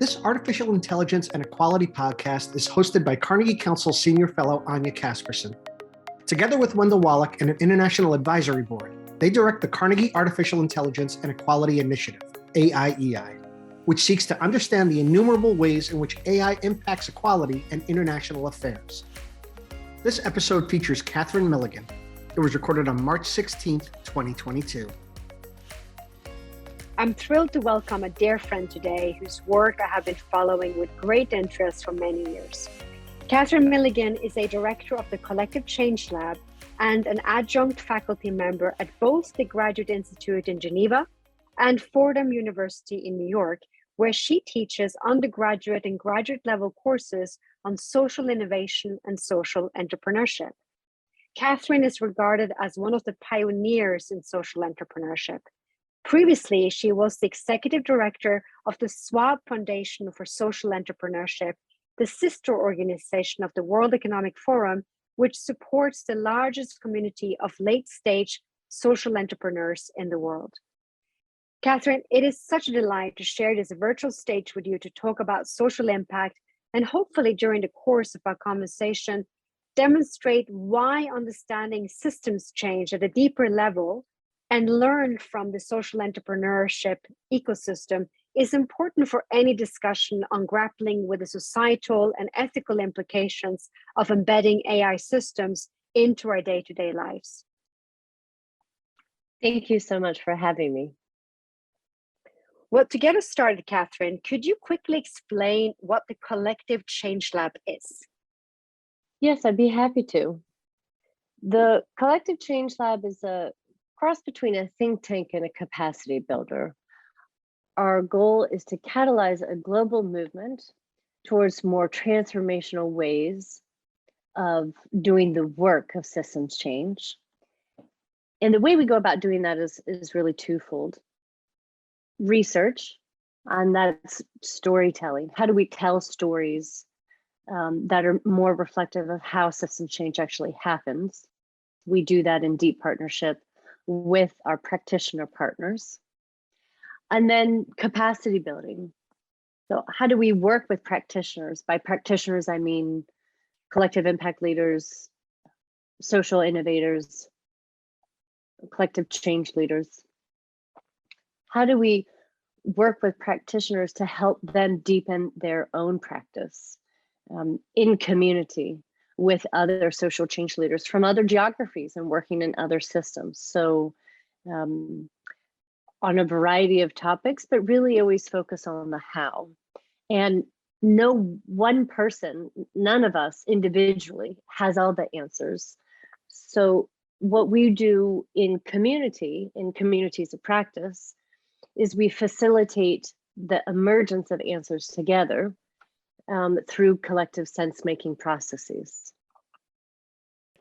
This Artificial Intelligence and Equality podcast is hosted by Carnegie Council Senior Fellow Anja Kaspersen. Together with Wendell Wallach and an international advisory board, they direct the Carnegie Artificial Intelligence and Equality Initiative, AIEI, which seeks to understand the innumerable ways in which AI impacts equality and international affairs. This episode features Katherine Milligan. It was recorded on March 16th, 2022. I'm thrilled to welcome a dear friend today whose work I have been following with great interest for many years. Katherine Milligan is a director of the Collective Change Lab and an adjunct faculty member at both the Graduate Institute in Geneva and Fordham University in New York, where she teaches undergraduate and graduate level courses on social innovation and social entrepreneurship. Katherine is regarded as one of the pioneers in social entrepreneurship. Previously, she was the executive director of the Schwab Foundation for Social Entrepreneurship, the sister organization of the World Economic Forum, which supports the largest community of late-stage social entrepreneurs in the world. Katherine, it is such a delight to share this virtual stage with you to talk about social impact and hopefully during the course of our conversation, demonstrate why understanding systems change at a deeper level and learn from the social entrepreneurship ecosystem is important for any discussion on grappling with the societal and ethical implications of embedding AI systems into our day-to-day lives. Thank you so much for having me. Well, to get us started, Katherine, could you quickly explain what the Collective Change Lab is? Yes, I'd be happy to. The Collective Change Lab is a cross between a think tank and a capacity builder. Our goal is to catalyze a global movement towards more transformational ways of doing the work of systems change. And the way we go about doing that is really twofold. Research, and that's storytelling. How do we tell stories that are more reflective of how system change actually happens? We do that in deep partnership with our practitioner partners. And then capacity building. So how do we work with practitioners? By practitioners, I mean collective impact leaders, social innovators, collective change leaders. How do we work with practitioners to help them deepen their own practice in community with other social change leaders from other geographies and working in other systems? So on a variety of topics, but really always focus on the how. And no one person, none of us individually has all the answers. So what we do in communities of practice, is we facilitate the emergence of answers together through collective sense-making processes.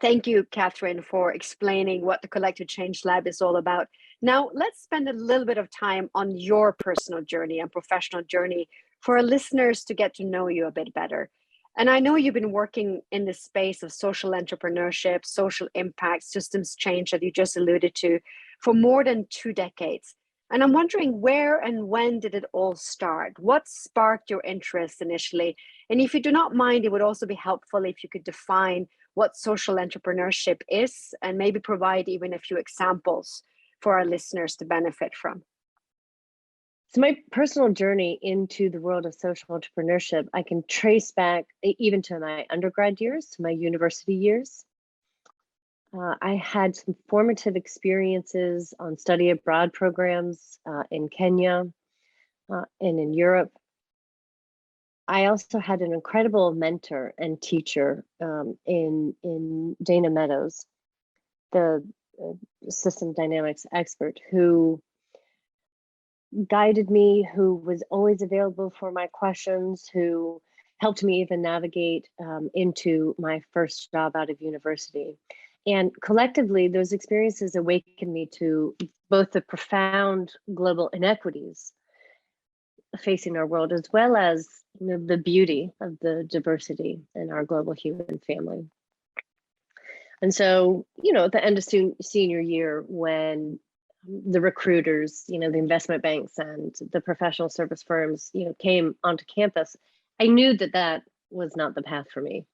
Thank you, Katherine, for explaining what the Collective Change Lab is all about. Now, let's spend a little bit of time on your personal journey and professional journey for our listeners to get to know you a bit better. And I know you've been working in the space of social entrepreneurship, social impact, systems change that you just alluded to for more than 2 decades. And I'm wondering where and when did it all start? What sparked your interest initially? And if you do not mind, it would also be helpful if you could define what social entrepreneurship is and maybe provide even a few examples for our listeners to benefit from. So my personal journey into the world of social entrepreneurship, I can trace back even to my undergrad years, to my university years. I had some formative experiences on study abroad programs in Kenya and in Europe. I also had an incredible mentor and teacher in Dana Meadows, the system dynamics expert, who guided me, who was always available for my questions, who helped me even navigate into my first job out of university. And collectively, those experiences awakened me to both the profound global inequities facing our world, as well as the beauty of the diversity in our global human family. And so, at the end of senior year, when the recruiters, the investment banks and the professional service firms, came onto campus, I knew that that was not the path for me.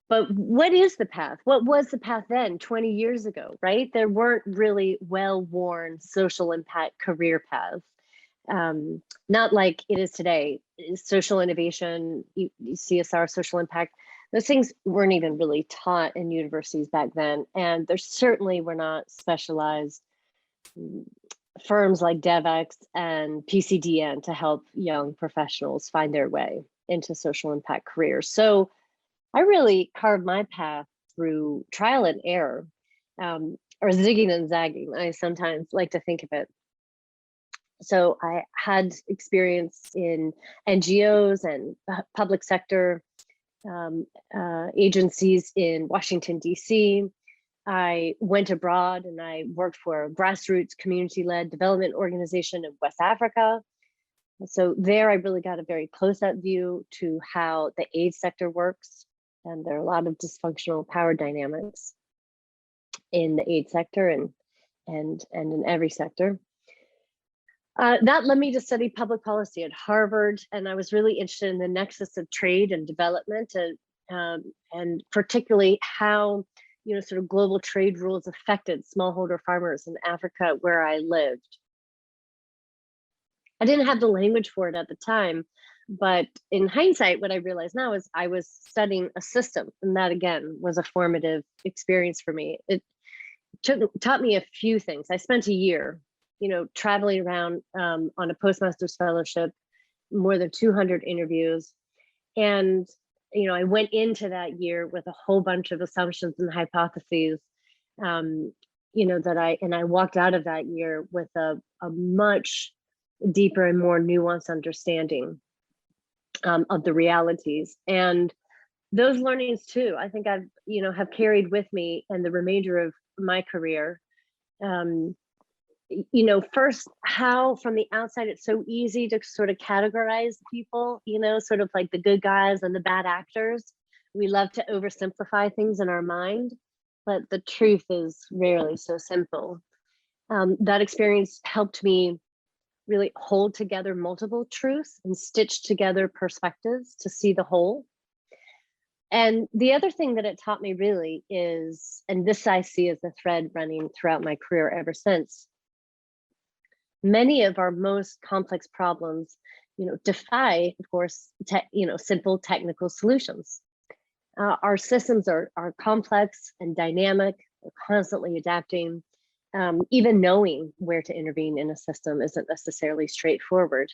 But what is the path? What was the path then, 20 years ago, right? There weren't really well-worn social impact career paths. Not like it is today. Social innovation, CSR, social impact, those things weren't even really taught in universities back then. And there certainly were not specialized firms like DevX and PCDN to help young professionals find their way into social impact careers. So I really carved my path through trial and error, or zigging and zagging, I sometimes like to think of it. So I had experience in NGOs and public sector agencies in Washington, D.C. I went abroad and I worked for a grassroots community-led development organization in West Africa. So there I really got a very close-up view to how the aid sector works. And there are a lot of dysfunctional power dynamics in the aid sector and in every sector. That led me to study public policy at Harvard, and I was really interested in the nexus of trade and development, and particularly how sort of global trade rules affected smallholder farmers in Africa where I lived. I didn't have the language for it at the time, but in hindsight, what I realize now is I was studying a system, and that again was a formative experience for me. It taught me a few things. I spent a year traveling around on a postmaster's fellowship, more than 200 interviews. And, I went into that year with a whole bunch of assumptions and hypotheses, that I walked out of that year with a much deeper and more nuanced understanding of the realities. And those learnings too, I think I've, have carried with me and the remainder of my career. First, how from the outside, it's so easy to sort of categorize people, sort of like the good guys and the bad actors. We love to oversimplify things in our mind, but the truth is rarely so simple. That experience helped me really hold together multiple truths and stitch together perspectives to see the whole. And the other thing that it taught me really is, and this I see as a thread running throughout my career ever since, many of our most complex problems, defy, of course, simple technical solutions. Our systems are complex and dynamic, we're constantly adapting. Even knowing where to intervene in a system isn't necessarily straightforward.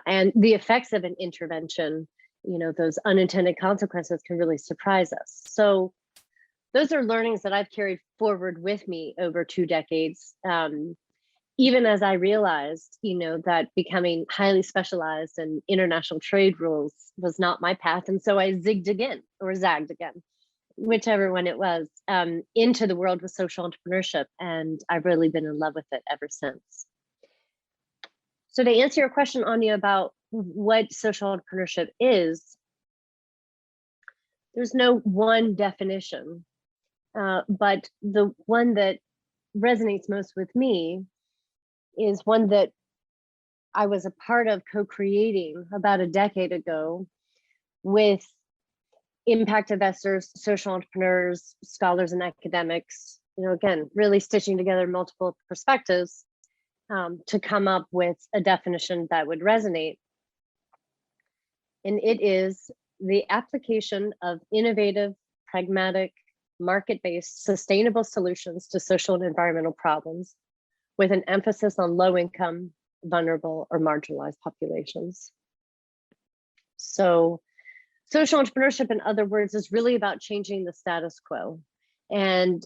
And the effects of an intervention, those unintended consequences can really surprise us. So those are learnings that I've carried forward with me over 2 decades. Even as I realized, that becoming highly specialized in international trade rules was not my path. And so I zigged again or zagged again, whichever one it was, into the world of social entrepreneurship. And I've really been in love with it ever since. So to answer your question, Anja, about what social entrepreneurship is, there's no one definition, but the one that resonates most with me is one that I was a part of co-creating about a decade ago with impact investors, social entrepreneurs, scholars, and academics, again, really stitching together multiple perspectives to come up with a definition that would resonate. And it is the application of innovative, pragmatic, market-based, sustainable solutions to social and environmental problems with an emphasis on low-income, vulnerable, or marginalized populations. So social entrepreneurship, in other words, is really about changing the status quo and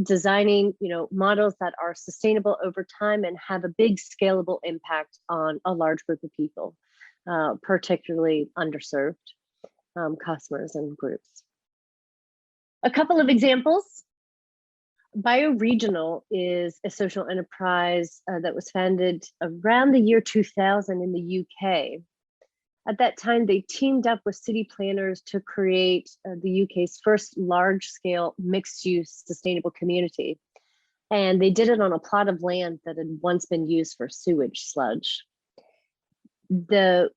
designing models that are sustainable over time and have a big scalable impact on a large group of people, particularly underserved customers and groups. A couple of examples. Bioregional is a social enterprise that was founded around the year 2000 in the UK. At that time, they teamed up with city planners to create the UK's first large-scale mixed-use sustainable community. And they did it on a plot of land that had once been used for sewage sludge. The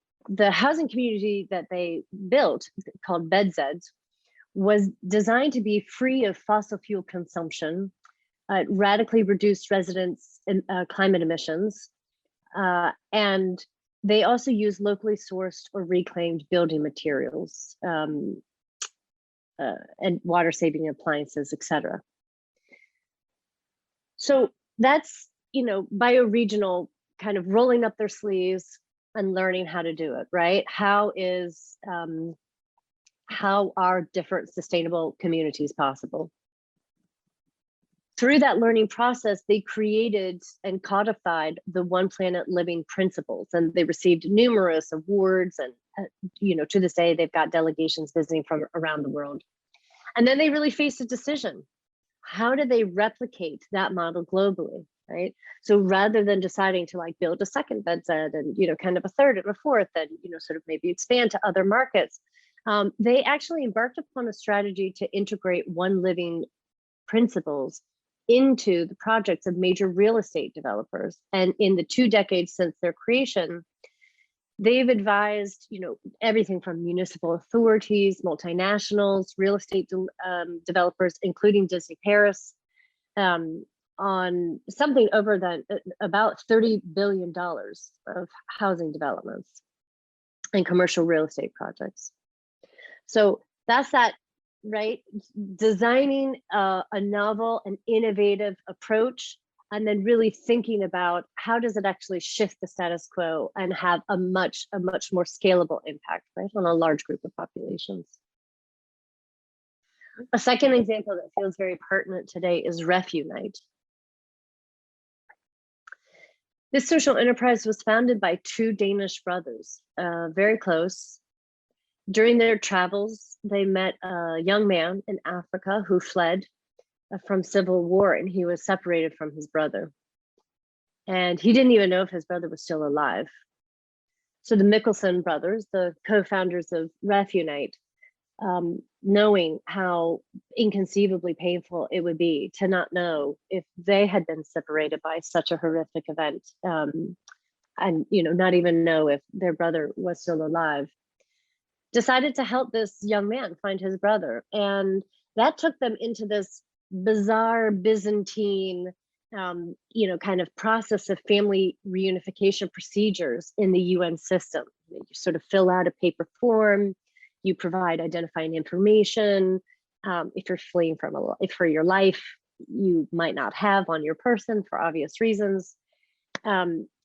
housing community that they built, called BedZeds, was designed to be free of fossil fuel consumption, radically reduced residents' climate emissions, and they also use locally sourced or reclaimed building materials and water-saving appliances, etc. So that's, bioregional kind of rolling up their sleeves and learning how to do it, right? How are different sustainable communities possible? Through that learning process, they created and codified the One Planet Living principles, and they received numerous awards. And to this day, they've got delegations visiting from around the world. And then they really faced a decision: how do they replicate that model globally, right? So rather than deciding to build a second BedZed and kind of a third and a fourth, and sort of maybe expand to other markets, they actually embarked upon a strategy to integrate One Living principles into the projects of major real estate developers. And in the 2 decades since their creation, they've advised, everything from municipal authorities, multinationals, real estate developers, including Disney Paris, on something over about $30 billion of housing developments and commercial real estate projects. So that's that, right? Designing a novel and innovative approach, and then really thinking about how does it actually shift the status quo and have a much more scalable impact, right, on a large group of populations. A second example that feels very pertinent today is Refunite. This social enterprise was founded by 2 Danish brothers, very close. During their travels, they met a young man in Africa who fled from civil war, and he was separated from his brother. And he didn't even know if his brother was still alive. So the Mikkelsen brothers, the co-founders of Refunite, knowing how inconceivably painful it would be to not know if they had been separated by such a horrific event, and not even know if their brother was still alive, decided to help this young man find his brother. And that took them into this bizarre Byzantine, kind of process of family reunification procedures in the UN system. You sort of fill out a paper form, you provide identifying information. If you're fleeing for your life, you might not have on your person for obvious reasons.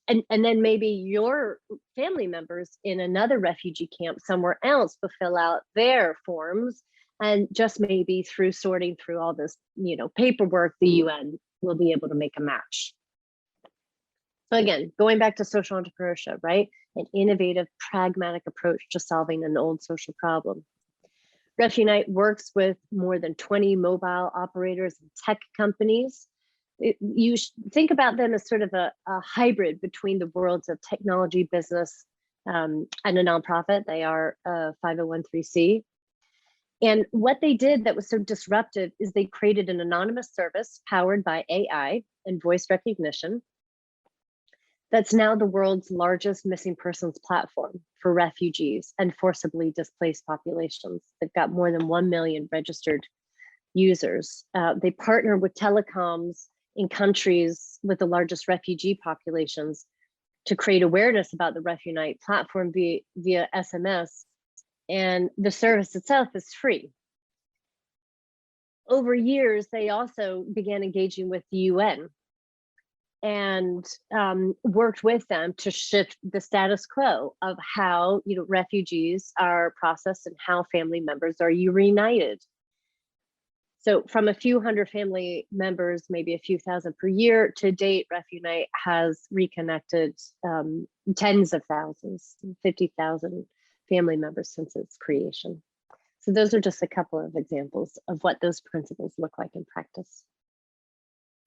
And then maybe your family members in another refugee camp somewhere else will fill out their forms, and just maybe through sorting through all this, paperwork, the UN will be able to make a match. So again, going back to social entrepreneurship, right? An innovative, pragmatic approach to solving an old social problem. Refunite works with more than 20 mobile operators and tech companies. You think about them as sort of a hybrid between the worlds of technology, business, and a nonprofit. They are a 501(c)(3). And what they did that was so disruptive is they created an anonymous service powered by AI and voice recognition that's now the world's largest missing persons platform for refugees and forcibly displaced populations. They've got more than 1 million registered users. They partner with telecoms in countries with the largest refugee populations to create awareness about the Refunite platform via SMS, and the service itself is free. Over years, they also began engaging with the UN and worked with them to shift the status quo of how refugees are processed and how family members are reunited. So from a few hundred family members, maybe a few thousand per year, to date, Refunite has reconnected tens of thousands, 50,000 family members since its creation. So those are just a couple of examples of what those principles look like in practice.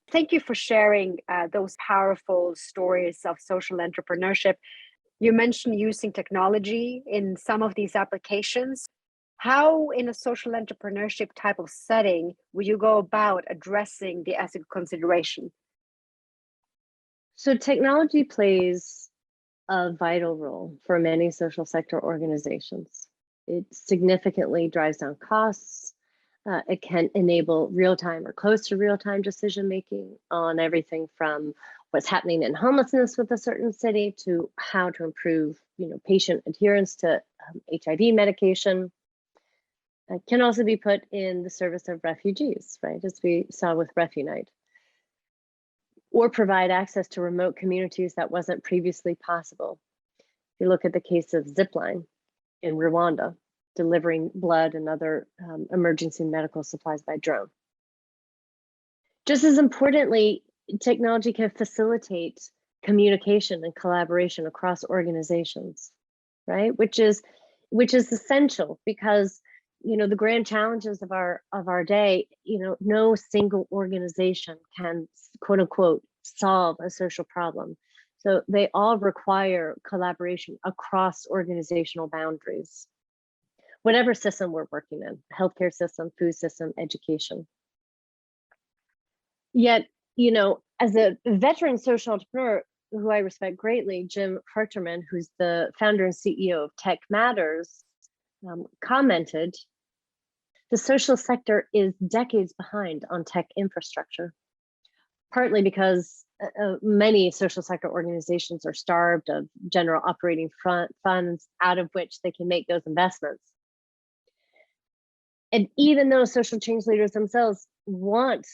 Thank you for sharing those powerful stories of social entrepreneurship. You mentioned using technology in some of these applications. How, in a social entrepreneurship type of setting, would you go about addressing the ethical consideration? So technology plays a vital role for many social sector organizations. It significantly drives down costs. It can enable real-time or close to real-time decision-making on everything from what's happening in homelessness with a certain city to how to improve, patient adherence to HIV medication. It can also be put in the service of refugees, right, as we saw with Refunite, or provide access to remote communities that wasn't previously possible. If you look at the case of Zipline in Rwanda, delivering blood and other emergency medical supplies by drone. Just as importantly, technology can facilitate communication and collaboration across organizations, right? Which is essential because the grand challenges of our day, no single organization can, quote unquote, solve a social problem. So they all require collaboration across organizational boundaries, whatever system we're working in, healthcare system, food system, education. Yet, as a veteran social entrepreneur who I respect greatly, Jim Harterman, who's the founder and CEO of Tech Matters, commented, the social sector is decades behind on tech infrastructure, partly because many social sector organizations are starved of general operating funds out of which they can make those investments. And even though social change leaders themselves want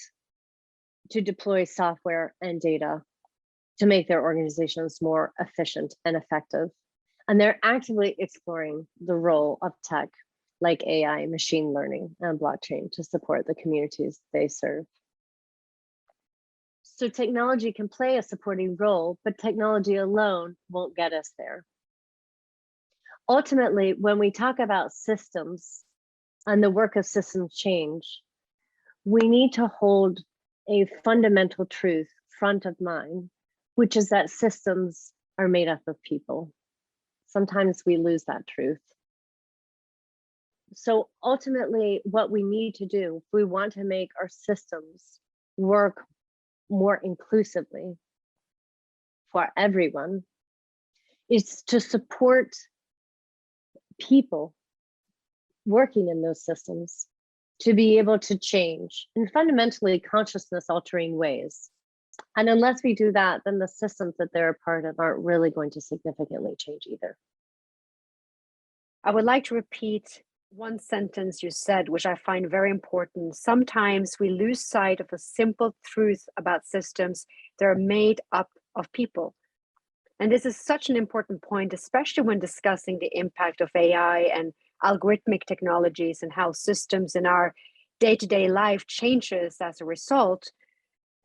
to deploy software and data to make their organizations more efficient and effective, and they're actively exploring the role of tech like AI, machine learning, and blockchain to support the communities they serve. So technology can play a supporting role, but technology alone won't get us there. Ultimately, when we talk about systems and the work of systems change, we need to hold a fundamental truth front of mind, which is that systems are made up of people. Sometimes we lose that truth. So ultimately, what we need to do, if we want to make our systems work more inclusively for everyone, is to support people working in those systems to be able to change in fundamentally consciousness altering ways. And unless we do that, then the systems that they're a part of aren't really going to significantly change either. I would like to repeat one sentence you said, which I find very important. Sometimes we lose sight of a simple truth about systems that are made up of people. And this is such an important point, especially when discussing the impact of AI and algorithmic technologies and how systems in our day-to-day life changes as a result.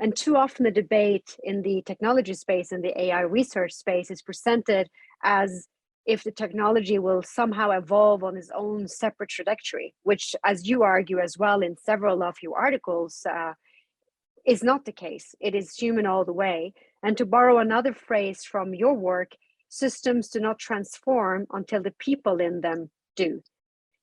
And too often the debate in the technology space and the AI research space is presented as if the technology will somehow evolve on its own separate trajectory, which, as you argue as well in several of your articles, is not the case. It is human all the way. And to borrow another phrase from your work, systems do not transform until the people in them do.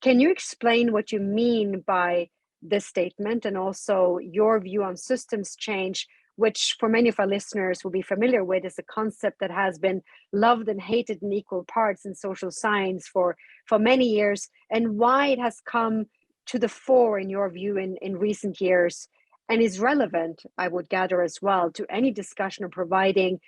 Can you explain what you mean by this statement and also your view on systems change, which for many of our listeners will be familiar with, is a concept that has been loved and hated in equal parts in social science for many years, and why it has come to the fore, in your view, in recent years, and is relevant, I would gather as well, to any discussion of providing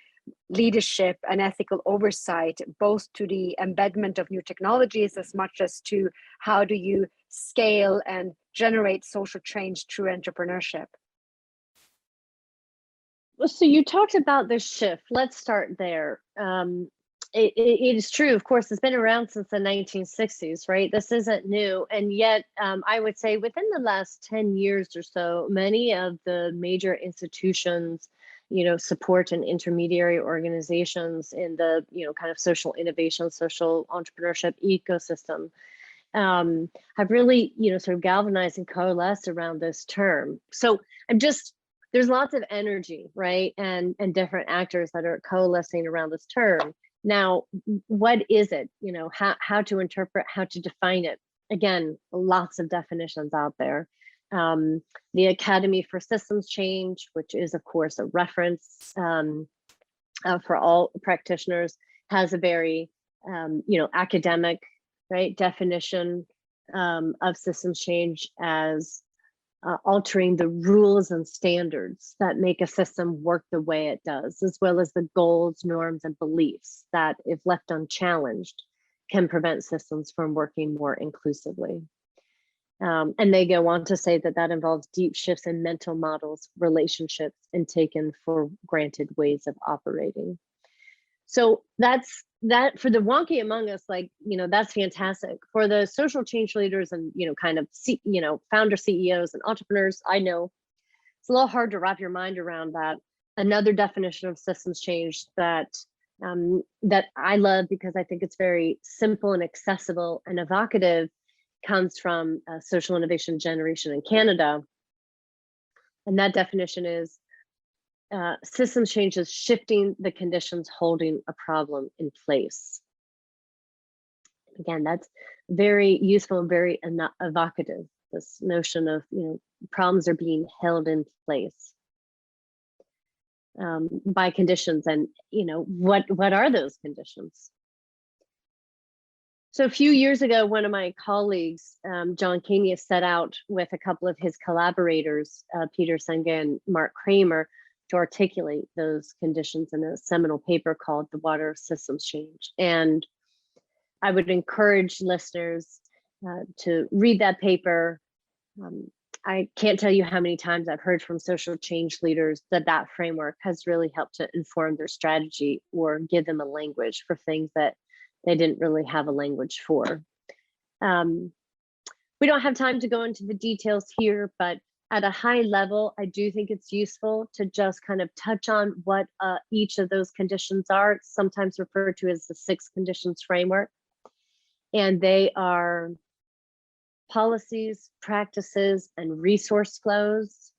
leadership and ethical oversight, both to the embedment of new technologies as much as to how do you scale and generate social change through entrepreneurship. So you talked about this shift. Let's start there. It is true, of course, it's been around since the 1960s, right? This isn't new. And yet, I would say within the last 10 years or so, many of the major institutions, support and intermediary organizations in the, kind of social innovation, social entrepreneurship ecosystem have really, sort of galvanized and coalesced around this term. So there's lots of energy, right? And different actors that are coalescing around this term. Now, what is it? How to interpret, how to define it? Again, lots of definitions out there. The Academy for Systems Change, which is, of course, a reference for all practitioners, has a very, academic, right, definition of systems change as altering the rules and standards that make a system work the way it does, as well as the goals, norms, and beliefs that, if left unchallenged, can prevent systems from working more inclusively. And they go on to say that that involves deep shifts in mental models, relationships, and taken for granted ways of operating. So that's that for the wonky among us, like, that's fantastic. For the social change leaders and, kind of, founder CEOs and entrepreneurs, I know it's a little hard to wrap your mind around that. Another definition of systems change that that I love, because I think it's very simple and accessible and evocative, comes from Social Innovation Generation in Canada. And that definition is systems change is shifting the conditions holding a problem in place. Again, that's very useful and very evocative, this notion of, problems are being held in place by conditions. And, what are those conditions? So a few years ago, one of my colleagues, John Kania, set out with a couple of his collaborators, Peter Senge and Mark Kramer, to articulate those conditions in a seminal paper called The Water Systems Change. And I would encourage listeners to read that paper. I can't tell you how many times I've heard from social change leaders that that framework has really helped to inform their strategy or give them a language for things that they didn't really have a language for. We don't have time to go into the details here, but at a high level, I do think it's useful to just kind of touch on what each of those conditions are. It's sometimes referred to as the 6 conditions framework. And they are policies, practices, and resource flows,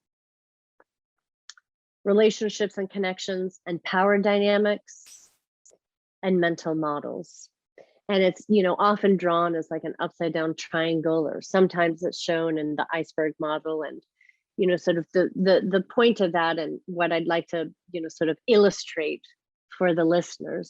relationships and connections, and power dynamics, and mental models. And it's, often drawn as like an upside down triangle, or sometimes it's shown in the iceberg model. And, sort of the point of that, and what I'd like to, sort of illustrate for the listeners,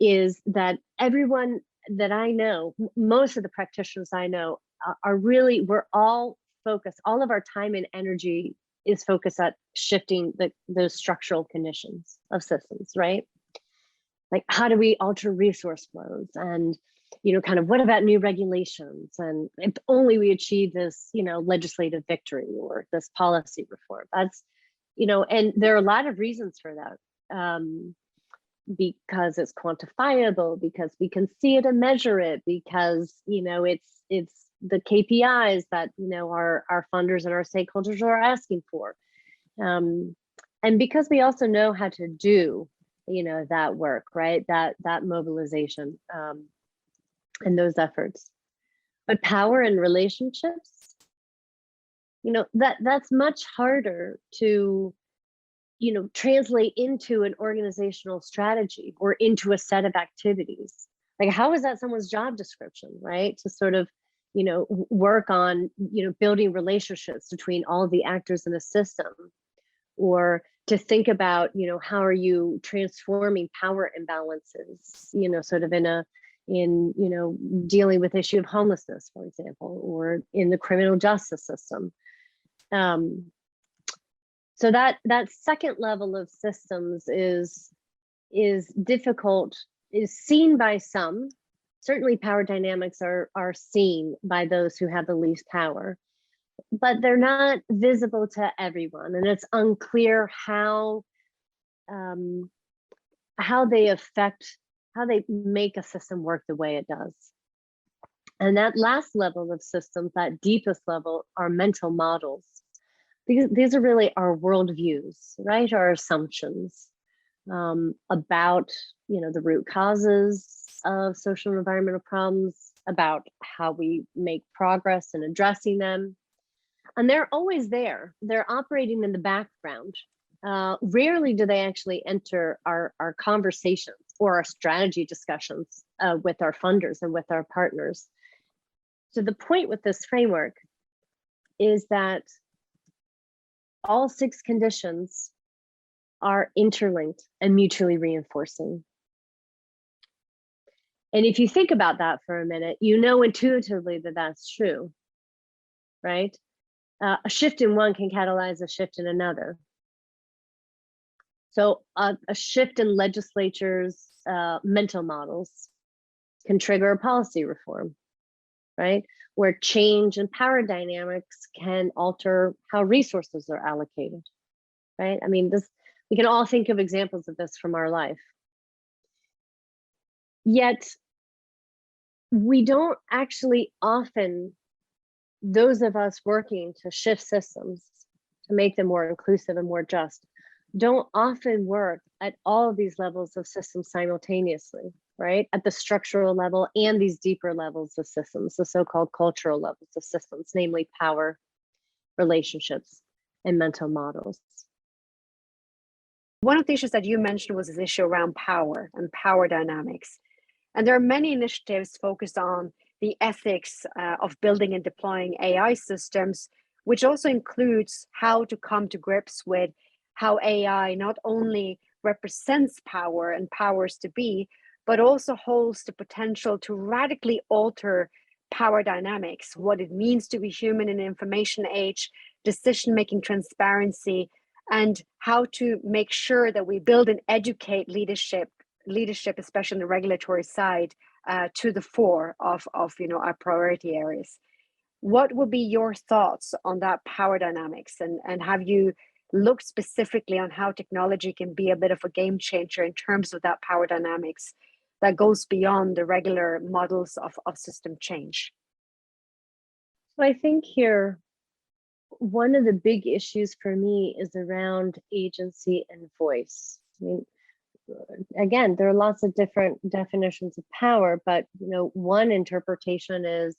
is that everyone that I know, most of the practitioners I know are really, we're all focused, all of our time and energy is focused at shifting those structural conditions of systems, right? Like, how do we alter resource flows? And, kind of what about new regulations? And if only we achieve this, legislative victory or this policy reform. That's, and there are a lot of reasons for that. Because it's quantifiable, because we can see it and measure it, because, it's the KPIs that, our funders and our stakeholders are asking for. And because we also know how to do that work, right? That mobilization and those efforts. But power and relationships, that's much harder to, translate into an organizational strategy or into a set of activities. Like, how is that someone's job description, right? To sort of, work on, building relationships between all the actors in a system, or to think about, how are you transforming power imbalances, sort of in dealing with the issue of homelessness, for example, or in the criminal justice system. So that second level of systems is difficult, is seen by some. Certainly power dynamics are seen by those who have the least power, but they're not visible to everyone. And it's unclear how they affect, how they make a system work the way it does. And that last level of systems, that deepest level, are mental models. These are really our worldviews, right? Our assumptions about, the root causes of social and environmental problems, about how we make progress in addressing them. And they're always there. They're operating in the background. Rarely do they actually enter our conversations or our strategy discussions with our funders and with our partners. So the point with this framework is that all 6 conditions are interlinked and mutually reinforcing. And if you think about that for a minute, you know intuitively that that's true, right? A shift in one can catalyze a shift in another. So a shift in legislatures' mental models can trigger a policy reform, right? Where change in power dynamics can alter how resources are allocated, right? I mean, we can all think of examples of this from our life. Yet, we don't actually often, those of us working to shift systems, to make them more inclusive and more just, don't often work at all of these levels of systems simultaneously, right? At the structural level and these deeper levels of systems, the so-called cultural levels of systems, namely power, relationships, and mental models. One of the issues that you mentioned was this issue around power and power dynamics. And there are many initiatives focused on the ethics of building and deploying AI systems, which also includes how to come to grips with how AI not only represents power and powers to be, but also holds the potential to radically alter power dynamics, what it means to be human in an information age, decision-making transparency, and how to make sure that we build and educate leadership, especially on the regulatory side, to the fore of our priority areas. What would be your thoughts on that power dynamics, and have you looked specifically on how technology can be a bit of a game changer in terms of that power dynamics that goes beyond the regular models of system change? So I think here, one of the big issues for me is around agency and voice. I mean, again, there are lots of different definitions of power, but one interpretation is,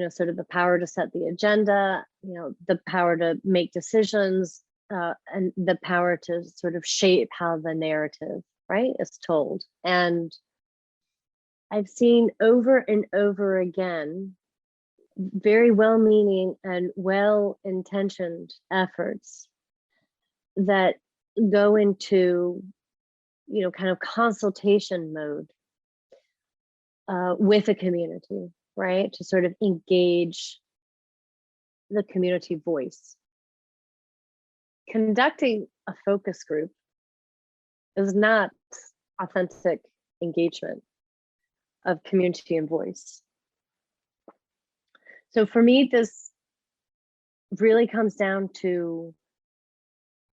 sort of the power to set the agenda, the power to make decisions, and the power to sort of shape how the narrative, right, is told. And I've seen over and over again very well-meaning and well-intentioned efforts that go into, kind of consultation mode with a community, right? To sort of engage the community voice. Conducting a focus group is not authentic engagement of community and voice. So for me, this really comes down to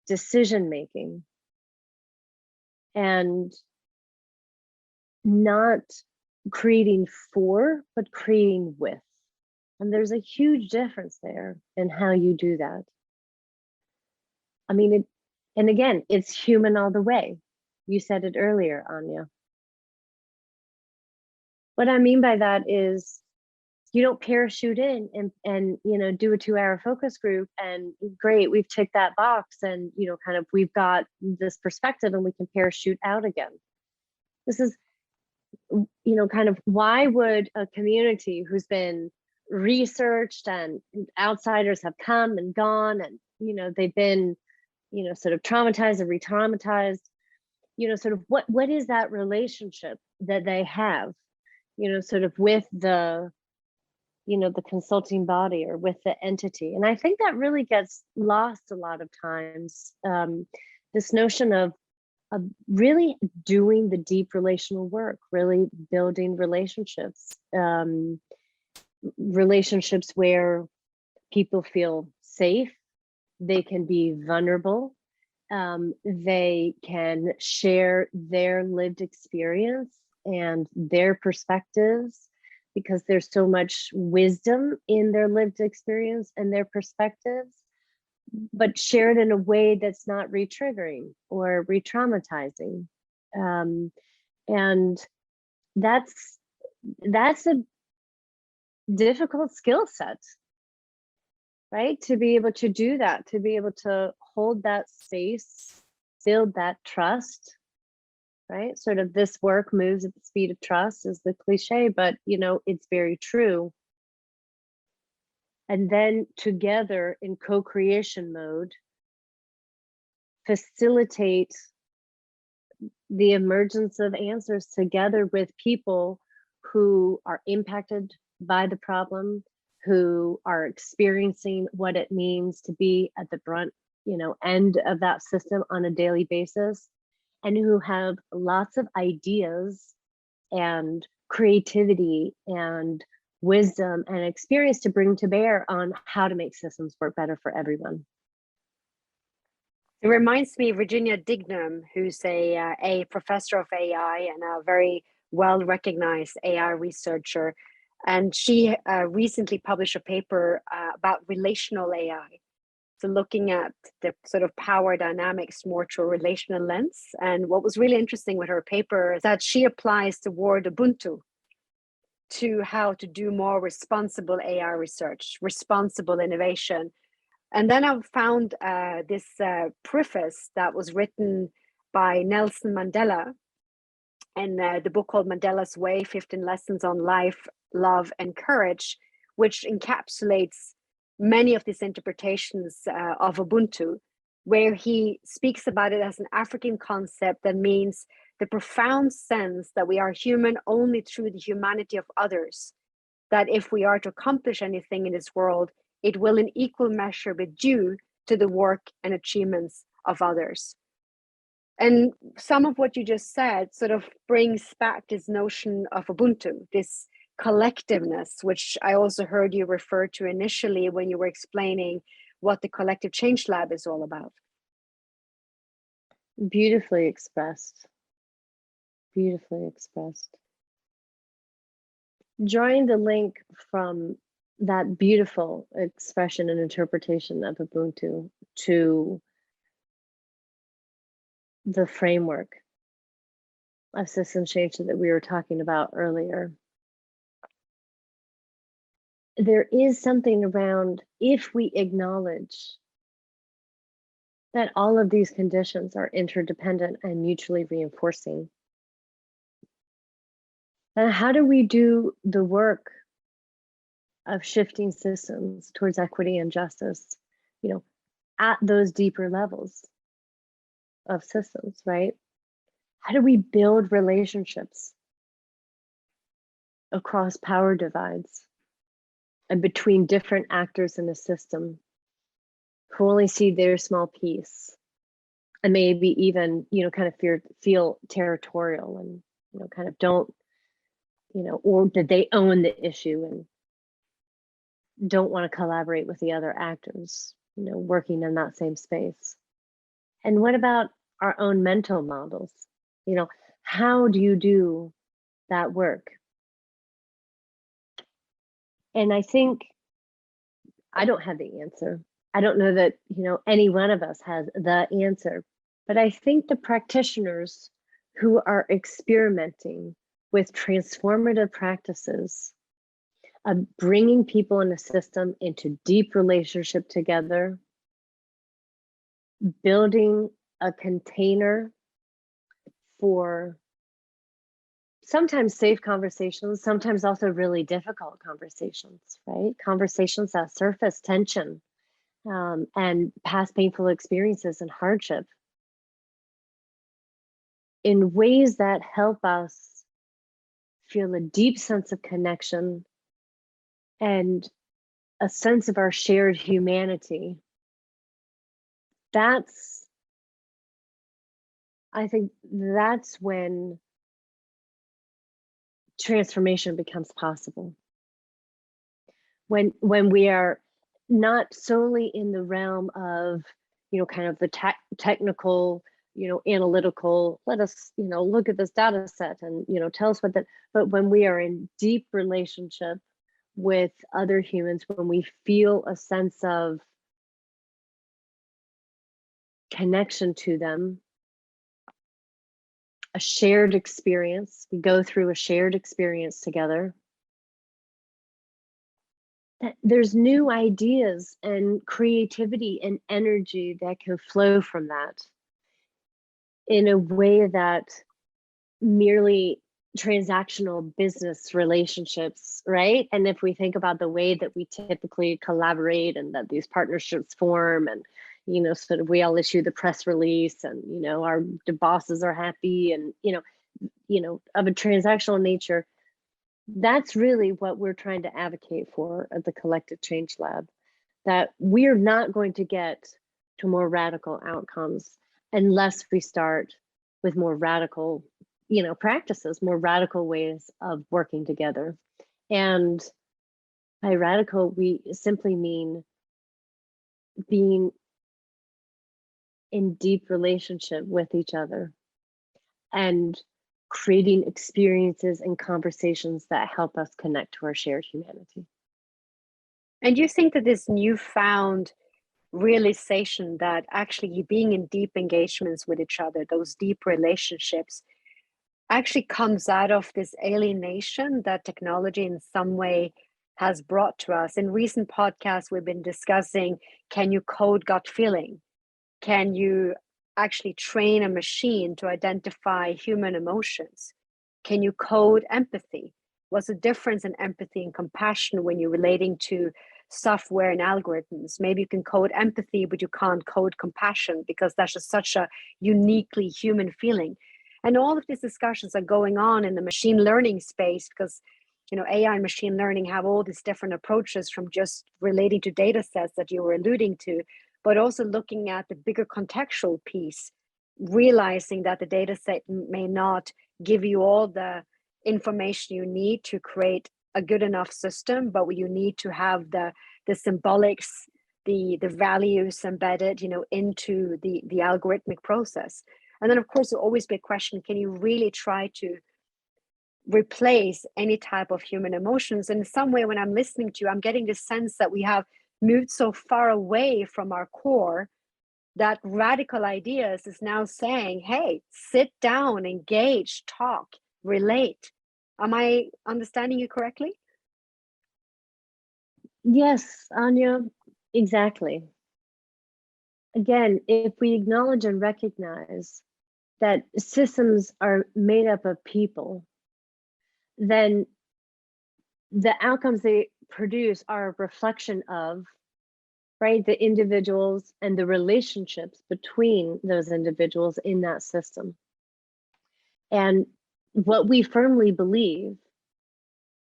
decision-making and not creating for, but creating with. And there's a huge difference there in how you do that. I mean, and again, it's human all the way. You said it earlier, Anja. What I mean by that is you don't parachute in and do a 2-hour focus group and great, we've ticked that box and kind of we've got this perspective and we can parachute out again. This is kind of, why would a community who's been researched and outsiders have come and gone and they've been sort of traumatized and re-traumatized, sort of what is that relationship that they have sort of with the the consulting body or with the entity? And I think that really gets lost a lot of times, this notion of really doing the deep relational work, really building relationships, relationships where people feel safe, they can be vulnerable, they can share their lived experience and their perspectives, because there's so much wisdom in their lived experience and their perspectives, but shared in a way that's not re-triggering or re-traumatizing. And that's a difficult skill set, right? To be able to do that, to be able to hold that space, build that trust, right? Sort of this work moves at the speed of trust is the cliche, but it's very true. and then together in co-creation mode, facilitate the emergence of answers together with people who are impacted by the problem, who are experiencing what it means to be at the brunt, end of that system on a daily basis, and who have lots of ideas and creativity and wisdom and experience to bring to bear on how to make systems work better for everyone. It reminds me of Virginia Dignam, who's a professor of AI and a very well-recognized AI researcher. And she recently published a paper about relational AI. So looking at the sort of power dynamics more through a relational lens. And what was really interesting with her paper is that she applies the word Ubuntu to how to do more responsible AI research, responsible innovation. And then I found this preface that was written by Nelson Mandela in the book called Mandela's Way, 15 Lessons on Life, Love, and Courage, which encapsulates many of these interpretations of Ubuntu, where he speaks about it as an African concept that means the profound sense that we are human only through the humanity of others, that if we are to accomplish anything in this world, it will in equal measure be due to the work and achievements of others. And some of what you just said sort of brings back this notion of Ubuntu, this collectiveness, which I also heard you refer to initially when you were explaining what the Collective Change Lab is all about. Beautifully expressed. Beautifully expressed. Drawing the link from that beautiful expression and interpretation of Ubuntu to the framework of system change that we were talking about earlier. There is something around, if we acknowledge that all of these conditions are interdependent and mutually reinforcing, then how do we do the work of shifting systems towards equity and justice, at those deeper levels of systems, right? How do we build relationships across power divides and between different actors in a system who only see their small piece and maybe even, kind of feel territorial and, kind of don't, or did they own the issue and don't want to collaborate with the other actors, working in that same space? And what about our own mental models? How do you do that work? And I think I don't have the answer. I don't know that, any one of us has the answer, but I think the practitioners who are experimenting with transformative practices of bringing people in a system into deep relationship together, building a container for sometimes safe conversations, sometimes also really difficult conversations, right? Conversations that surface tension and past painful experiences and hardship in ways that help us feel a deep sense of connection and a sense of our shared humanity. I think that's when transformation becomes possible. When we are not solely in the realm of, kind of the technical, analytical, let us, look at this data set and, tell us what that, but when we are in deep relationship with other humans, when we feel a sense of connection to them, a shared experience, we go through a shared experience together, that there's new ideas and creativity and energy that can flow from that in a way that merely transactional business relationships, right? And if we think about the way that we typically collaborate and that these partnerships form, and sort of we all issue the press release, and the bosses are happy, and of a transactional nature, that's really what we're trying to advocate for at the Collective Change Lab, that we're not going to get to more radical outcomes unless we start with more radical practices, more radical ways of working together. And by radical, we simply mean being in deep relationship with each other and creating experiences and conversations that help us connect to our shared humanity. And you think that this newfound realization that actually being in deep engagements with each other, those deep relationships, actually comes out of this alienation that technology in some way has brought to us? In recent podcasts, we've been discussing, can you code gut feeling? Can you actually train a machine to identify human emotions? Can you code empathy? What's the difference in empathy and compassion when you're relating to software and algorithms? Maybe you can code empathy, but you can't code compassion because that's just such a uniquely human feeling. And all of these discussions are going on in the machine learning space because AI and machine learning have all these different approaches, from just relating to data sets that you were alluding to, but also looking at the bigger contextual piece, realizing that the data set may not give you all the information you need to create a good enough system, but you need to have the symbolics, the values embedded, into the algorithmic process. And then, of course, there'll always be a question, can you really try to replace any type of human emotions? And in some way, when I'm listening to you, I'm getting this sense that we have moved so far away from our core that radical ideas is now saying, hey, sit down, engage, talk, relate. Am I understanding you correctly? Yes, Anja, exactly. Again, if we acknowledge and recognize that systems are made up of people, then the outcomes they produce are a reflection of, right, the individuals and the relationships between those individuals in that system. And what we firmly believe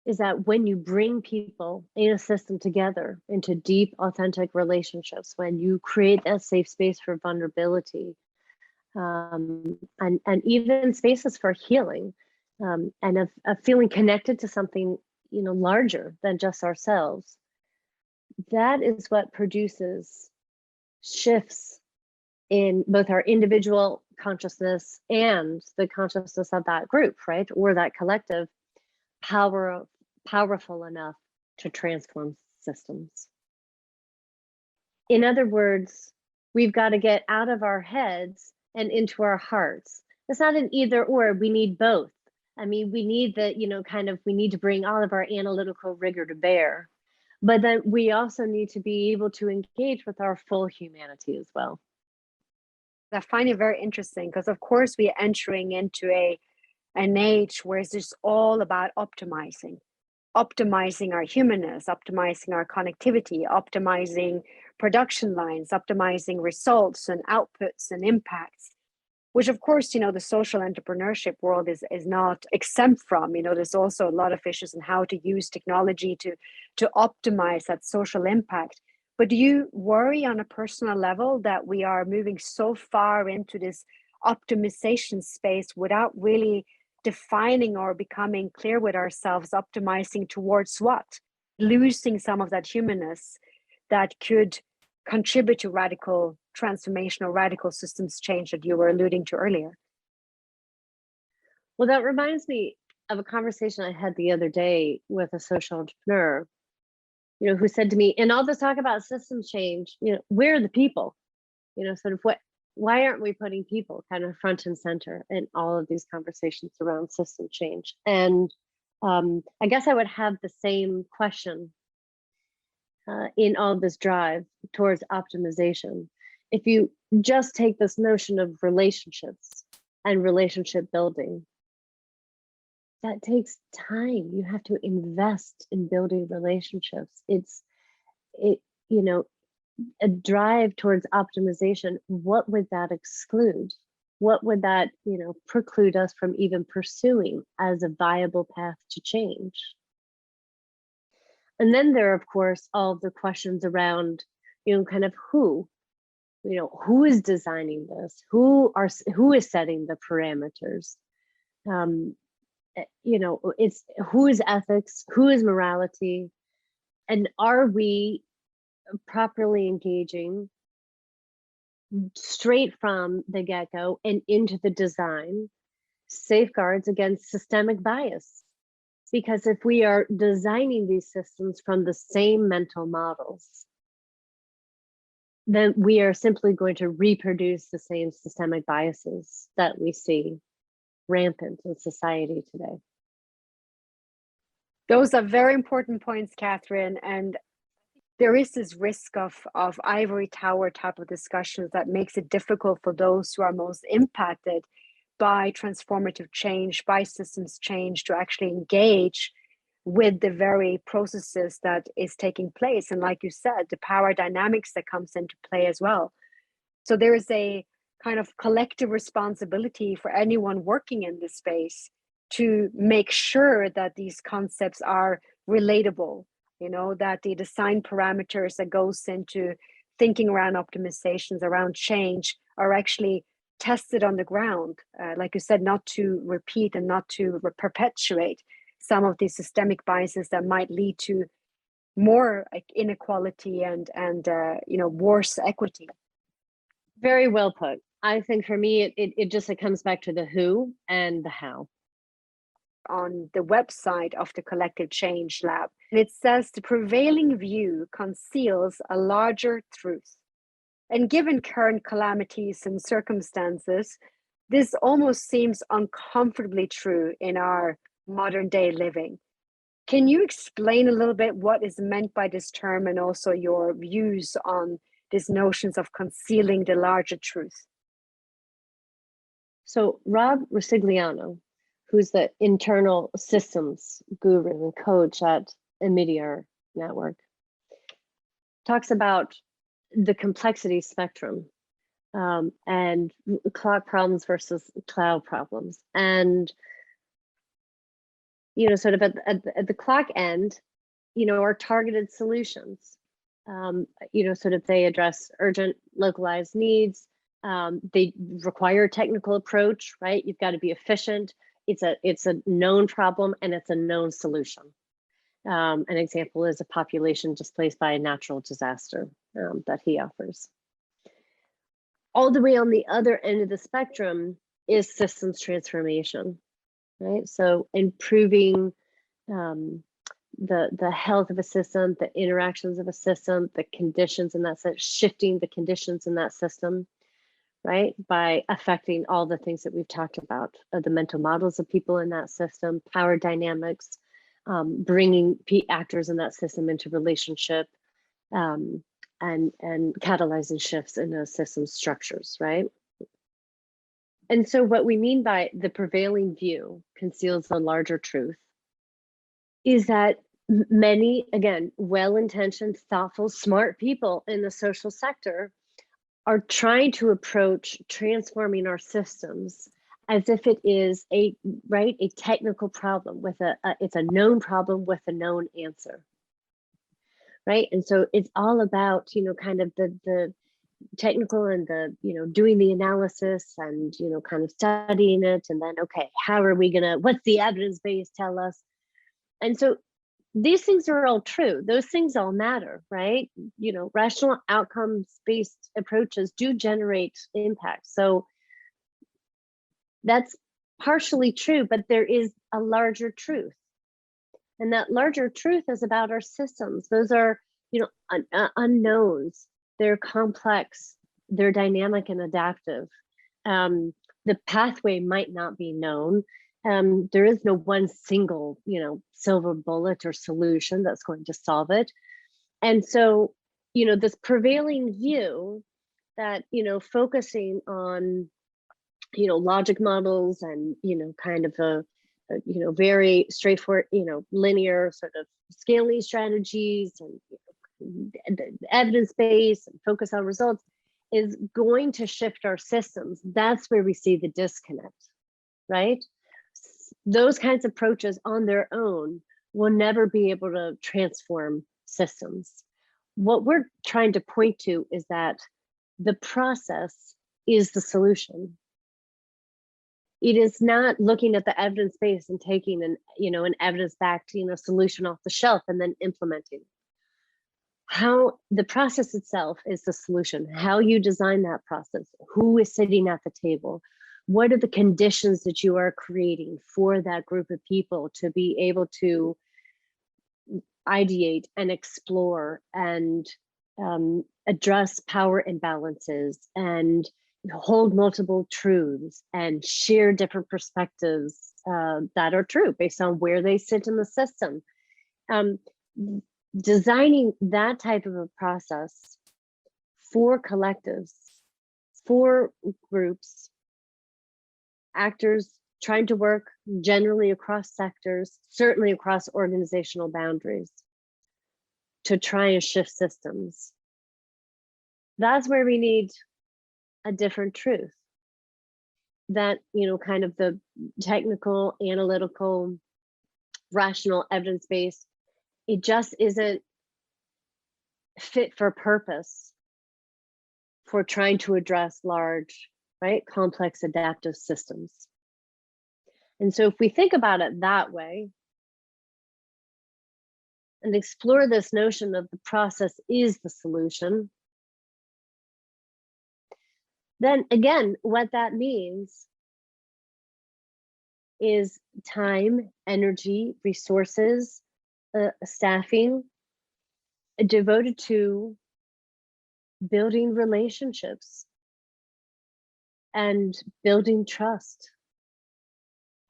is that when you bring people in a system together into deep, authentic relationships, when you create that safe space for vulnerability, and even spaces for healing, and of feeling connected to something larger than just ourselves, that is what produces shifts in both our individual consciousness and the consciousness of that group, right, or that collective, powerful enough to transform systems. In other words, we've got to get out of our heads and into our hearts. It's not an either or, we need both. I mean, we need we need to bring all of our analytical rigor to bear, but then we also need to be able to engage with our full humanity as well. I find it very interesting because, of course, we are entering into an age where it's just all about optimizing our humanness, optimizing our connectivity, optimizing production lines, optimizing results and outputs and impacts, which, of course, the social entrepreneurship world is not exempt from. There's also a lot of issues in how to use technology to optimize that social impact. But do you worry on a personal level that we are moving so far into this optimization space without really defining or becoming clear with ourselves, optimizing towards what? Losing some of that humanness that could contribute to radical transformation or radical systems change that you were alluding to earlier? Well, that reminds me of a conversation I had the other day with a social entrepreneur, who said to me, in all this talk about systems change, where are the people? Sort of why aren't we putting people kind of front and center in all of these conversations around system change? And I guess I would have the same question in all this drive towards optimization. If you just take this notion of relationships and relationship building, that takes time. You have to invest in building relationships. You know, a drive towards optimization. What would that exclude? What would that, preclude us from even pursuing as a viable path to change? And then there are, of course, all of the questions around, kind of who is designing this? Who is setting the parameters? It's who is ethics, who is morality, and are we properly engaging straight from the get-go and into the design safeguards against systemic bias? Because if we are designing these systems from the same mental models, then we are simply going to reproduce the same systemic biases that we see rampant in society today. Those are very important points, Katherine. And there is this risk of ivory tower type of discussions that makes it difficult for those who are most impacted by transformative change, by systems change, to actually engage with the very processes that is taking place. And like you said, the power dynamics that comes into play as well. So there is a kind of collective responsibility for anyone working in this space to make sure that these concepts are relatable, that the design parameters that goes into thinking around optimizations, around change, are actually tested on the ground, like you said, not to repeat and not to perpetuate some of these systemic biases that might lead to more inequality and worse equity. Very well put. I think for me, it comes back to the who and the how. On the website of the Collective Change Lab, and it says the prevailing view conceals a larger truth. And given current calamities and circumstances, this almost seems uncomfortably true in our modern day living. Can you explain a little bit what is meant by this term and also your views on these notions of concealing the larger truth? So Rob Rosigliano, who's the internal systems guru and coach at Meteor Network, talks about the complexity spectrum and clock problems versus cloud problems. And, sort of at the clock end, are targeted solutions. Sort of they address urgent localized needs. They require a technical approach, right? You've got to be efficient. It's a known problem and it's a known solution. An example is a population displaced by a natural disaster that he offers. All the way on the other end of the spectrum is systems transformation, right? So improving the health of a system, the interactions of a system, the conditions in that system, shifting the conditions in that system, right? By affecting all the things that we've talked about, the mental models of people in that system, power dynamics, bringing actors in that system into relationship, and catalyzing shifts in those system structures, right? And so what we mean by the prevailing view conceals the larger truth is that many, again, well-intentioned, thoughtful, smart people in the social sector are trying to approach transforming our systems as if it is a technical problem with it's a known problem with a known answer, right? And so it's all about, kind of the technical and the, doing the analysis and, kind of studying it. And then, okay, how are we what's the evidence base tell us? And so these things are all true. Those things all matter, right? Rational outcomes-based approaches do generate impact. So that's partially true, but there is a larger truth. And that larger truth is about our systems. Those are, unknowns. They're complex. They're dynamic and adaptive. The pathway might not be known. There is no one single, silver bullet or solution that's going to solve it. And so, this prevailing view that, focusing on, logic models and, kind of very straightforward, linear sort of scaling strategies and evidence-based and focus on results is going to shift our systems. That's where we see the disconnect, right? Those kinds of approaches on their own will never be able to transform systems. What we're trying to point to is that the process is the solution. It is not looking at the evidence base and taking an evidence-backed solution off the shelf and then implementing. How the process itself is the solution. How you design that process, who is sitting at the table, what are the conditions that you are creating for that group of people to be able to ideate and explore and address power imbalances and hold multiple truths and share different perspectives that are true based on where they sit in the system. Designing that type of a process for collectives, for groups, actors trying to work generally across sectors, certainly across organizational boundaries, to try and shift systems. That's where we need a different truth. That, kind of the technical, analytical, rational, evidence-based, it just isn't fit for purpose for trying to address large, right, complex adaptive systems. And so if we think about it that way and explore this notion of the process is the solution, then again, what that means is time, energy, resources, staffing devoted to building relationships and building trust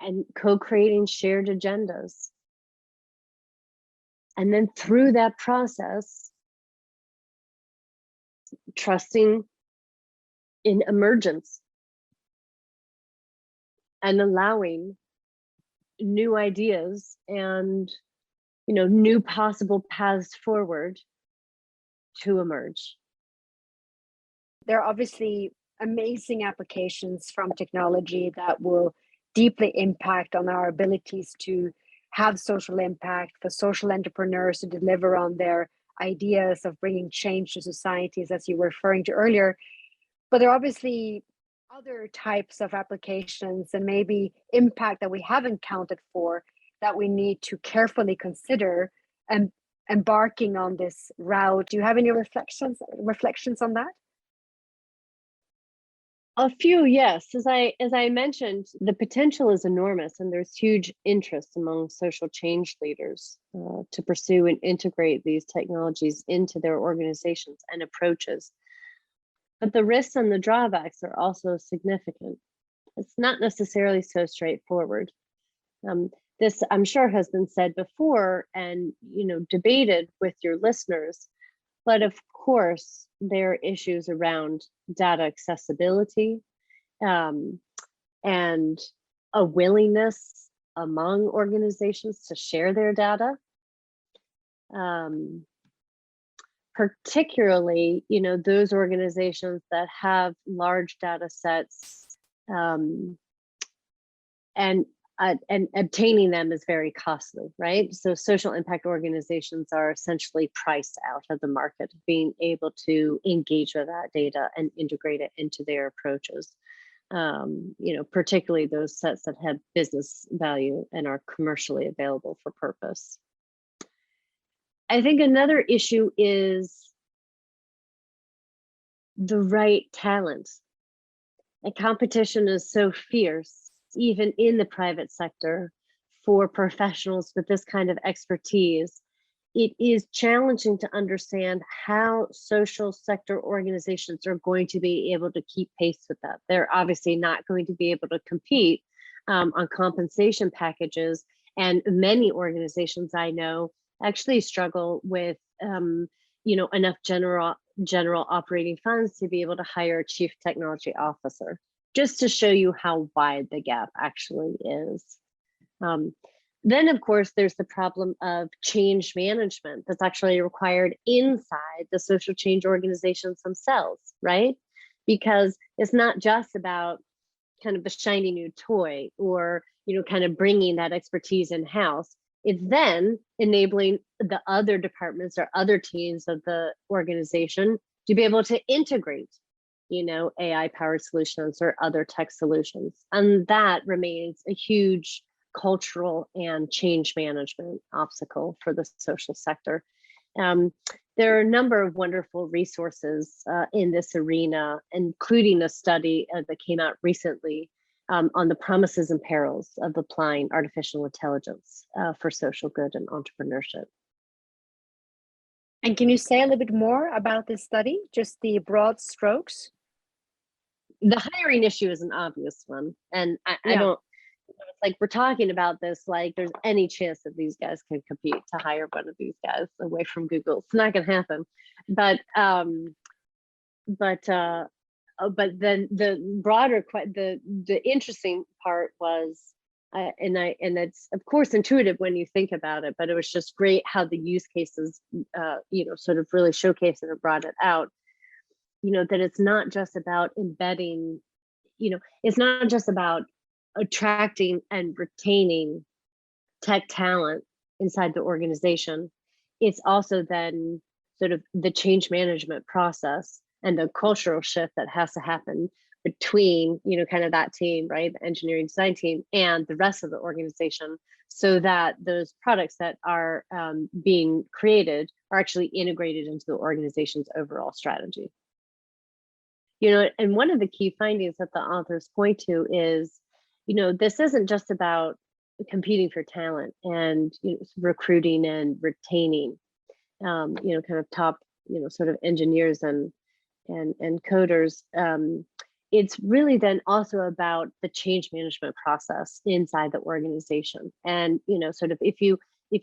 and co-creating shared agendas. And then through that process, trusting in emergence and allowing new ideas and new possible paths forward to emerge. There are obviously amazing applications from technology that will deeply impact on our abilities to have social impact, for social entrepreneurs to deliver on their ideas of bringing change to societies, as you were referring to earlier. But there are obviously other types of applications and maybe impact that we haven't counted for that we need to carefully consider and embarking on this route. Do you have any reflections on that? A few, yes. As I mentioned, the potential is enormous, and there's huge interest among social change leaders to pursue and integrate these technologies into their organizations and approaches. But the risks and the drawbacks are also significant. It's not necessarily so straightforward. This, I'm sure, has been said before and debated with your listeners. But of course, there are issues around data accessibility and a willingness among organizations to share their data. Particularly, those organizations that have large data sets and obtaining them is very costly, right? So social impact organizations are essentially priced out of the market, being able to engage with that data and integrate it into their approaches. Particularly those sets that have business value and are commercially available for purpose. I think another issue is the right talent. And competition is so fierce, even in the private sector, for professionals with this kind of expertise. It is challenging to understand how social sector organizations are going to be able to keep pace with that. They're obviously not going to be able to compete on compensation packages. And many organizations I know actually struggle with enough general operating funds to be able to hire a chief technology officer, just to show you how wide the gap actually is. Then, of course, there's the problem of change management that's actually required inside the social change organizations themselves, right? Because it's not just about kind of the shiny new toy or, kind of bringing that expertise in-house. It's then enabling the other departments or other teams of the organization to be able to integrate, AI-powered solutions or other tech solutions. And that remains a huge cultural and change management obstacle for the social sector. There are a number of wonderful resources in this arena, including a study that came out recently on the promises and perils of applying artificial intelligence for social good and entrepreneurship. And can you say a little bit more about this study, just the broad strokes? The hiring issue is an obvious one. And I don't, it's like we're talking about this like there's any chance that these guys can compete to hire one of these guys away from Google. It's not going to happen. But then the broader, the interesting part was, and it's of course intuitive when you think about it, but it was just great how the use cases, sort of really showcased it and brought it out. That it's not just about embedding, it's not just about attracting and retaining tech talent inside the organization. It's also then sort of the change management process and the cultural shift that has to happen between, kind of that team, right? The engineering design team and the rest of the organization, so that those products that are being created are actually integrated into the organization's overall strategy. And one of the key findings that the authors point to is, this isn't just about competing for talent and recruiting and retaining, kind of top, sort of engineers and coders. It's really then also about the change management process inside the organization. And sort of if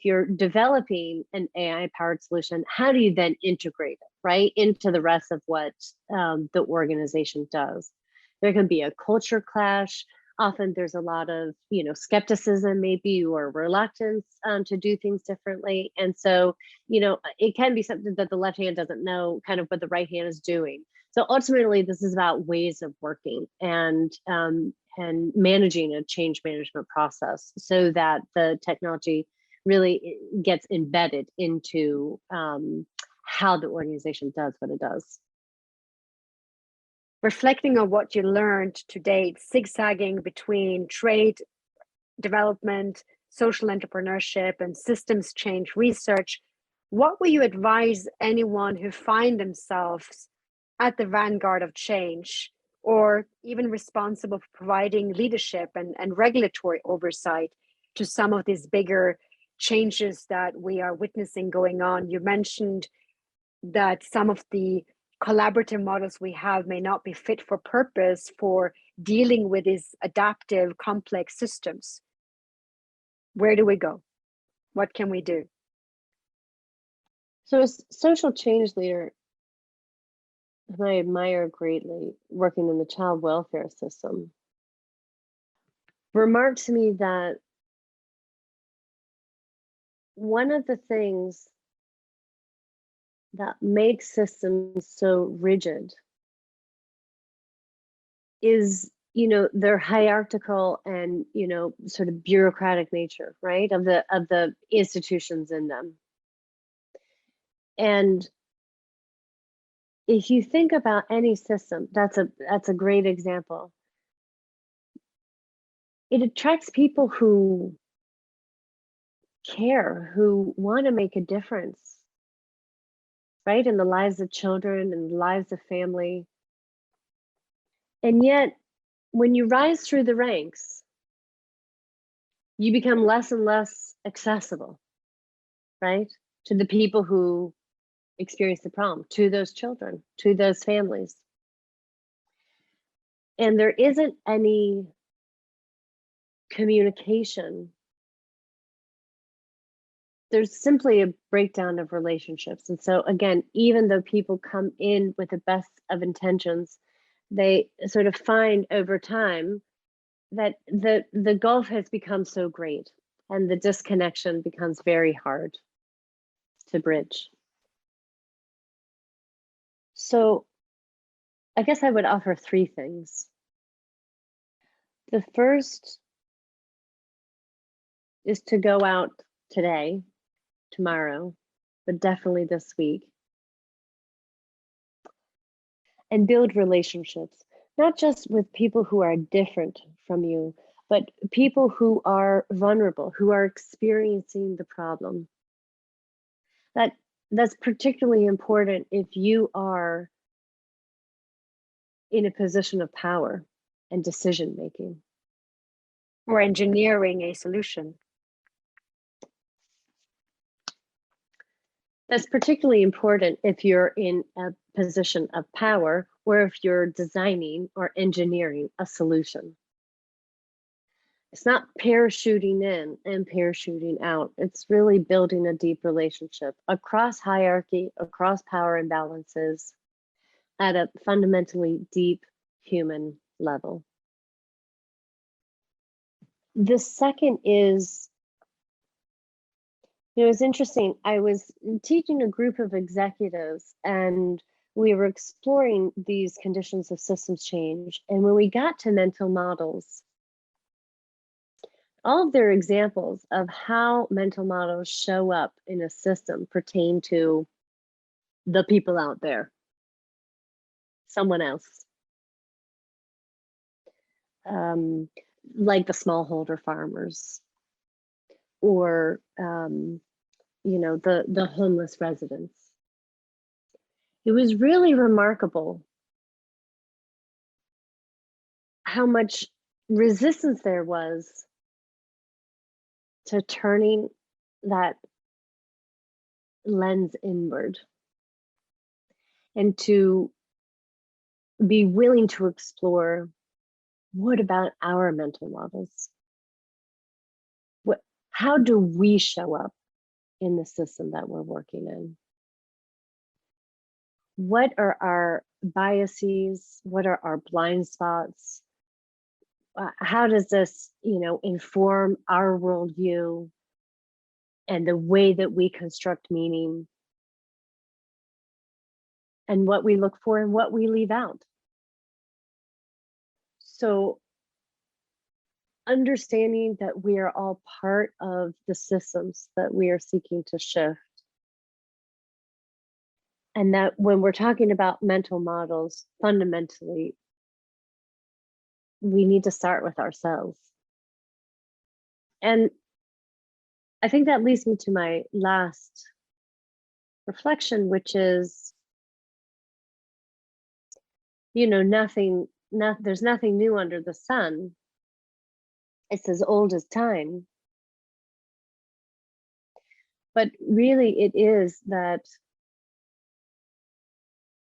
you're developing an AI-powered solution, how do you then integrate it, right, into the rest of what the organization does? There can be a culture clash. Often there's a lot of, skepticism maybe or reluctance to do things differently. And so, it can be something that the left hand doesn't know kind of what the right hand is doing. So ultimately, this is about ways of working and managing a change management process so that the technology really gets embedded into how the organization does what it does. Reflecting on what you learned to date, zigzagging between trade development, social entrepreneurship, and systems change research, what would you advise anyone who find themselves at the vanguard of change, or even responsible for providing leadership and regulatory oversight to some of these bigger changes that we are witnessing going on? You mentioned that some of the collaborative models we have may not be fit for purpose for dealing with these adaptive, complex systems. Where do we go? What can we do? So as social change leader, who I admire greatly, working in the child welfare system, remarked to me that one of the things that makes systems so rigid is, their hierarchical and, sort of bureaucratic nature, right, of the institutions in them. And if you think about any system, that's a great example. It attracts people who care, who want to make a difference, right, in the lives of children and the lives of family. And yet, when you rise through the ranks, you become less and less accessible, right, to the people who experience the problem, to those children, to those families. And there isn't any communication. There's simply a breakdown of relationships. And so again, even though people come in with the best of intentions, they sort of find over time that the gulf has become so great and the disconnection becomes very hard to bridge. So I guess I would offer three things. The first is to go out today, tomorrow, but definitely this week, and build relationships, not just with people who are different from you, but people who are vulnerable, who are experiencing the problem. That's particularly important if you are in a position of power and decision making. Or engineering a solution. That's particularly important if you're in a position of power or if you're designing or engineering a solution. It's not parachuting in and parachuting out. It's really building a deep relationship across hierarchy, across power imbalances at a fundamentally deep human level. The second is, it's interesting. I was teaching a group of executives and we were exploring these conditions of systems change. And when we got to mental models, all of their examples of how mental models show up in a system pertain to the people out there, someone else. Like the smallholder farmers or, the homeless residents. It was really remarkable how much resistance there was to turning that lens inward and to be willing to explore, what about our mental models? How do we show up in the system that we're working in? What are our biases? What are our blind spots? How does this, inform our worldview and the way that we construct meaning and what we look for and what we leave out? So understanding that we are all part of the systems that we are seeking to shift. And that when we're talking about mental models, fundamentally, we need to start with ourselves. And I think that leads me to my last reflection, which is, there's nothing new under the sun. It's as old as time. But really it is that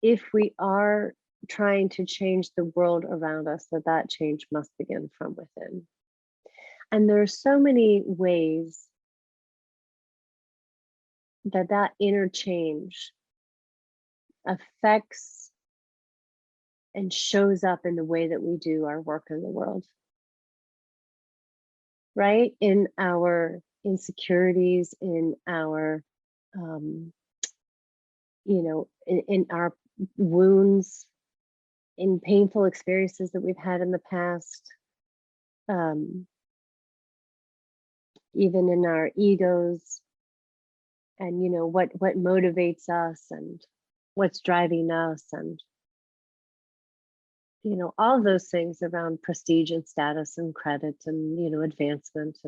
if we are trying to change the world around us, that change must begin from within. And there are so many ways that inner change affects and shows up in the way that we do our work in the world. Right? In our insecurities, in our, in our wounds, in painful experiences that we've had in the past, even in our egos, and what motivates us and what's driving us, and all of those things around prestige and status and credit and advancement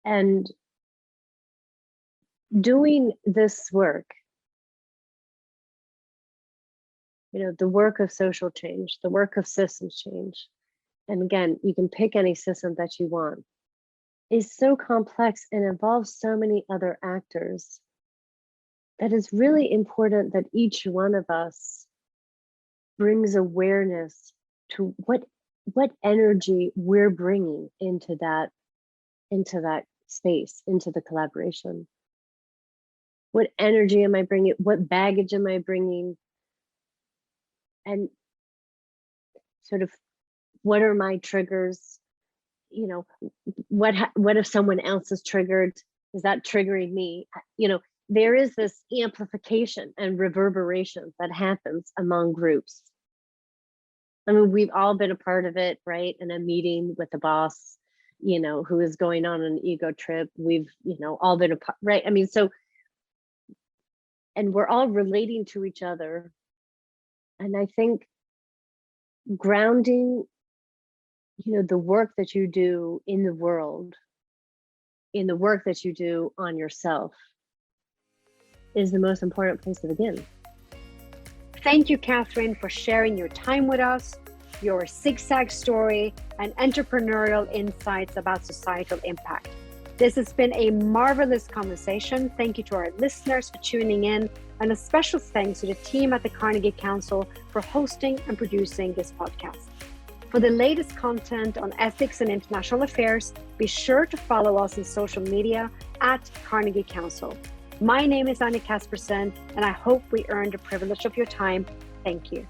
and doing this work, the work of social change, the work of systems change, and again, you can pick any system that you want, is so complex and involves so many other actors that it's really important that each one of us brings awareness to what energy we're bringing into that space, into the collaboration. What energy am I bringing? What baggage am I bringing? And sort of what are my triggers? You know, what if someone else is triggered? Is that triggering me? You know, there is this amplification and reverberation that happens among groups. I mean, we've all been a part of it, right? In a meeting with a boss, you know, who is going on an ego trip. We've, you know, all been a part, right? I mean, so, and we're all relating to each other. And I think grounding, you know, the work that you do in the world, in the work that you do on yourself, is the most important place to begin. Thank you, Katherine, for sharing your time with us, your zigzag story, and entrepreneurial insights about societal impact. This has been a marvelous conversation. Thank you to our listeners for tuning in, and a special thanks to the team at the Carnegie Council for hosting and producing this podcast. For the latest content on ethics and international affairs, be sure to follow us on social media at Carnegie Council. My name is Anja Kaspersen, and I hope we earned the privilege of your time. Thank you.